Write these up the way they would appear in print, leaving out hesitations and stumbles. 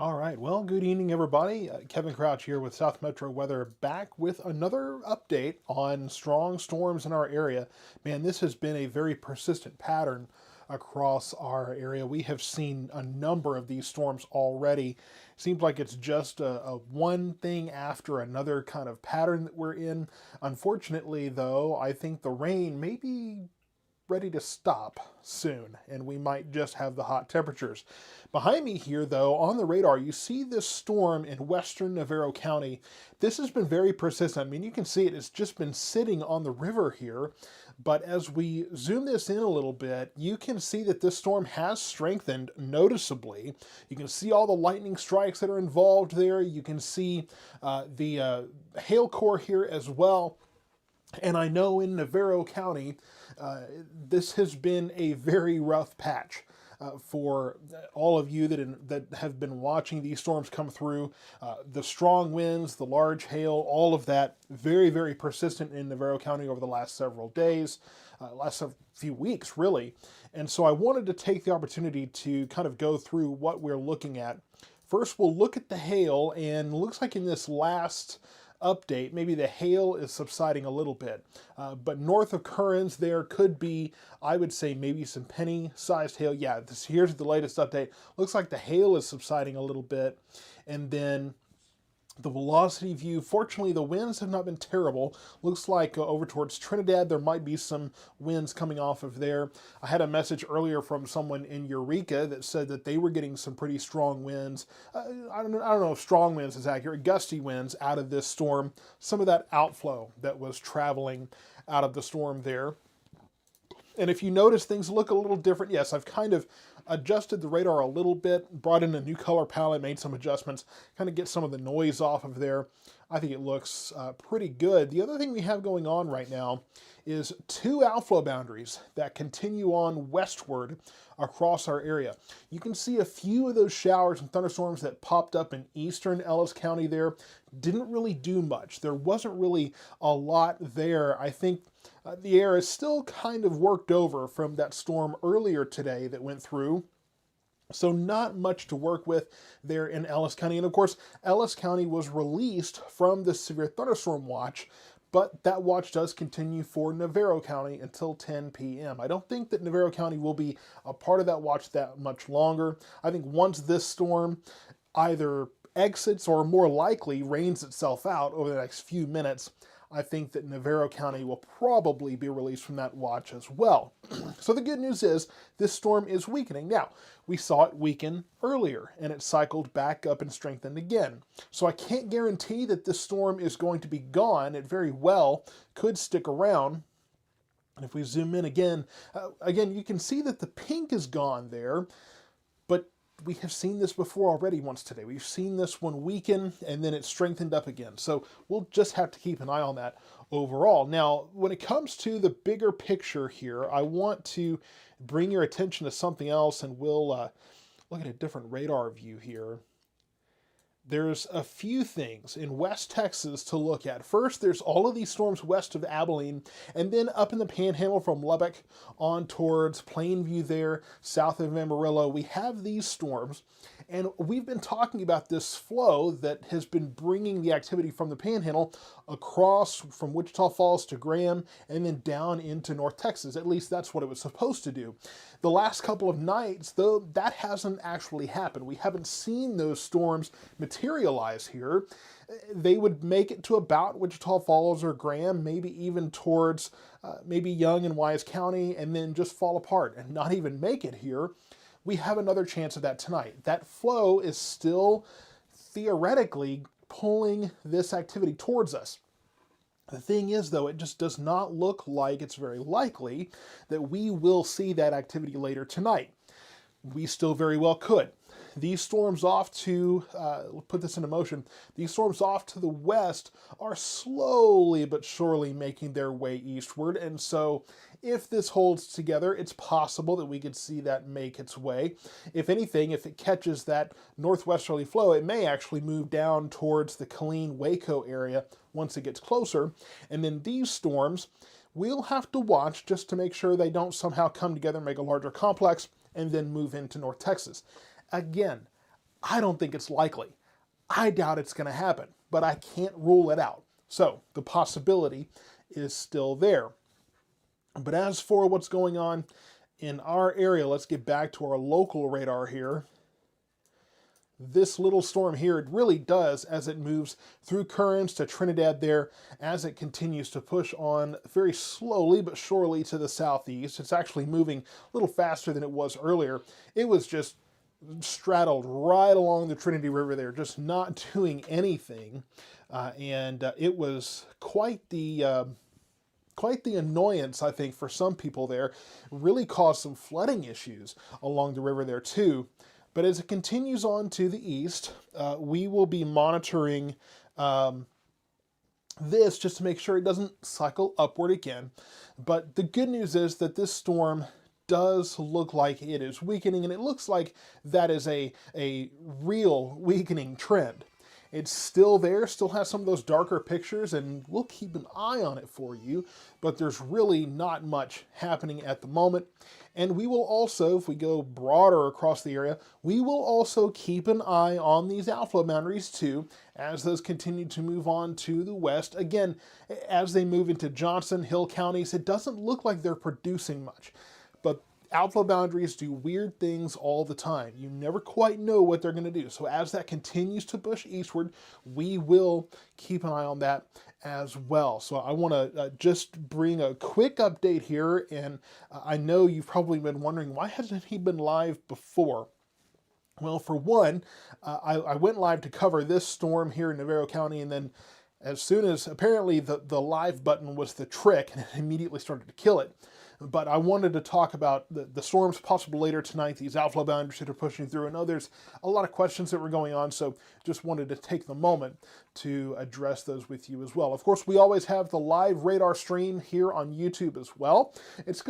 All right. Well, good evening, everybody. Kevin Crouch here with South Metro Weather, back with another update on strong storms in our area. Man, this has been a very persistent pattern across our area. We have seen a number of these storms already. Seems like it's just a one thing after another kind of pattern that we're in. Unfortunately, though, I think the rain may be ready to stop soon, and we might just have the hot temperatures. Behind me here, though, on the radar, you see this storm in western Navarro County. This has been very persistent. I mean, you can see it's just been sitting on the river here, but as we zoom this in a little bit, you can see that this storm has strengthened noticeably. You can see all the lightning strikes that are involved there. You can see the hail core here as well. And I know in Navarro County, this has been a very rough patch for all of you that have been watching these storms come through. The strong winds, the large hail, all of that, very, very persistent in Navarro County over the last several days, last few weeks, really. And so I wanted to take the opportunity to kind of go through what we're looking at. First, we'll look at the hail, and it looks like in this last update, maybe the hail is subsiding a little bit. But north of Currens, there could be, I would say, maybe some penny-sized hail. Yeah, here's the latest update. Looks like the hail is subsiding a little bit. And then the velocity view, fortunately, the winds have not been terrible. Looks like over towards Trinidad, there might be some winds coming off of there. I had a message earlier from someone in Eureka that said that they were getting some pretty strong winds. I don't know if strong winds is accurate, gusty winds out of this storm. Some of that outflow that was traveling out of the storm there. And if you notice things look a little different, yes, I've kind of adjusted the radar a little bit, brought in a new color palette, made some adjustments, kind of get some of the noise off of there. I think it looks pretty good. The other thing we have going on right now is two outflow boundaries that continue on westward across our area. You can see a few of those showers and thunderstorms that popped up in eastern Ellis County there. Didn't really do much. There wasn't really a lot there. I think the air is still kind of worked over from that storm earlier today that went through. So not much to work with there in Ellis County. And of course, Ellis County was released from the severe thunderstorm watch, but that watch does continue for Navarro County until 10 p.m. I don't think that Navarro County will be a part of that watch that much longer. I think once this storm either exits or more likely rains itself out over the next few minutes, I think that Navarro County will probably be released from that watch as well. So the good news is this storm is weakening. Now, we saw it weaken earlier, and it cycled back up and strengthened again. So I can't guarantee that this storm is going to be gone. It very well could stick around. And if we zoom in again, you can see that the pink is gone there, but we have seen this before already once today. We've seen this one weaken and then it strengthened up again. So we'll just have to keep an eye on that overall. Now, when it comes to the bigger picture here, I want to bring your attention to something else, and we'll look at a different radar view here. There's a few things in West Texas to look at. First, there's all of these storms west of Abilene, and then up in the Panhandle from Lubbock on towards Plainview there, south of Amarillo, we have these storms. And we've been talking about this flow that has been bringing the activity from the Panhandle across from Wichita Falls to Graham and then down into North Texas. At least that's what it was supposed to do. The last couple of nights, though, that hasn't actually happened. We haven't seen those storms materialize here. They would make it to about Wichita Falls or Graham, maybe even towards maybe Young and Wise County, and then just fall apart and not even make it here. We have another chance of that tonight. That flow is still theoretically pulling this activity towards us. The thing is, though, it just does not look like it's very likely that we will see that activity later tonight. We still very well could. These storms off to, put this into motion, these storms off to the west are slowly but surely making their way eastward, and so if this holds together, it's possible that we could see that make its way. If anything, if it catches that northwesterly flow, it may actually move down towards the Killeen-Waco area once it gets closer, and then these storms, we'll have to watch just to make sure they don't somehow come together and make a larger complex and then move into North Texas. Again, I don't think it's likely. I doubt it's going to happen, but I can't rule it out. So the possibility is still there. But as for what's going on in our area, let's get back to our local radar here. This little storm here, it really does, as it moves through currents to Trinidad there, as it continues to push on very slowly but surely to the southeast. It's actually moving a little faster than it was earlier. It was just straddled right along the Trinity River there, just not doing anything. It was quite the annoyance, I think, for some people there. Really caused some flooding issues along the river there too. But as it continues on to the east, we will be monitoring this just to make sure it doesn't cycle upward again. But the good news is that this storm does look like it is weakening, and it looks like that is a real weakening trend. It's still there, still has some of those darker pictures, and we'll keep an eye on it for you, but there's really not much happening at the moment. And we will also, if we go broader across the area, we will also keep an eye on these outflow boundaries too, as those continue to move on to the west. Again, as they move into Johnson, Hill counties, it doesn't look like they're producing much, but outflow boundaries do weird things all the time. You never quite know what they're going to do. So as that continues to push eastward, we will keep an eye on that as well. So I want to just bring a quick update here. And I know you've probably been wondering, why hasn't he been live before? Well, for one, I went live to cover this storm here in Navarro County, and then as soon as apparently the live button was the trick, and it immediately started to kill it. But I wanted to talk about the storms possible later tonight, these outflow boundaries that are pushing through. I know there's a lot of questions that were going on, so just wanted to take the moment to address those with you as well. Of course, we always have the live radar stream here on YouTube as well. It's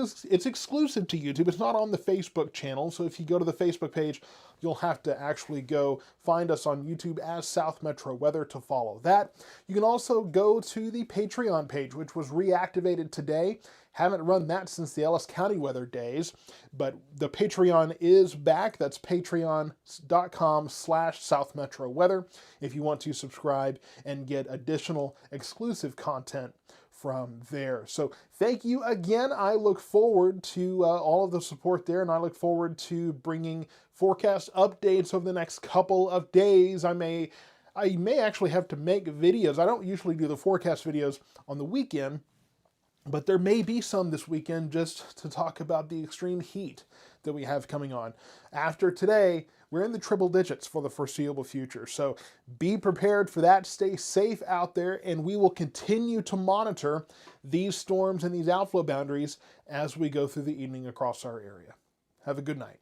exclusive to YouTube. It's not on the Facebook channel, so if you go to the Facebook page, you'll have to actually go find us on YouTube as South Metro Weather to follow that. You can also go to the Patreon page, which was reactivated today. Haven't run that since the Ellis County weather days, but the Patreon is back. That's patreon.com/South Metro Weather if you want to subscribe and get additional exclusive content from there. So thank you again. I look forward to all of the support there, and I look forward to bringing forecast updates over the next couple of days. I may actually have to make videos. I don't usually do the forecast videos on the weekend, but there may be some this weekend just to talk about the extreme heat that we have coming on. After today, we're in the triple digits for the foreseeable future. So be prepared for that. Stay safe out there, and we will continue to monitor these storms and these outflow boundaries as we go through the evening across our area. Have a good night.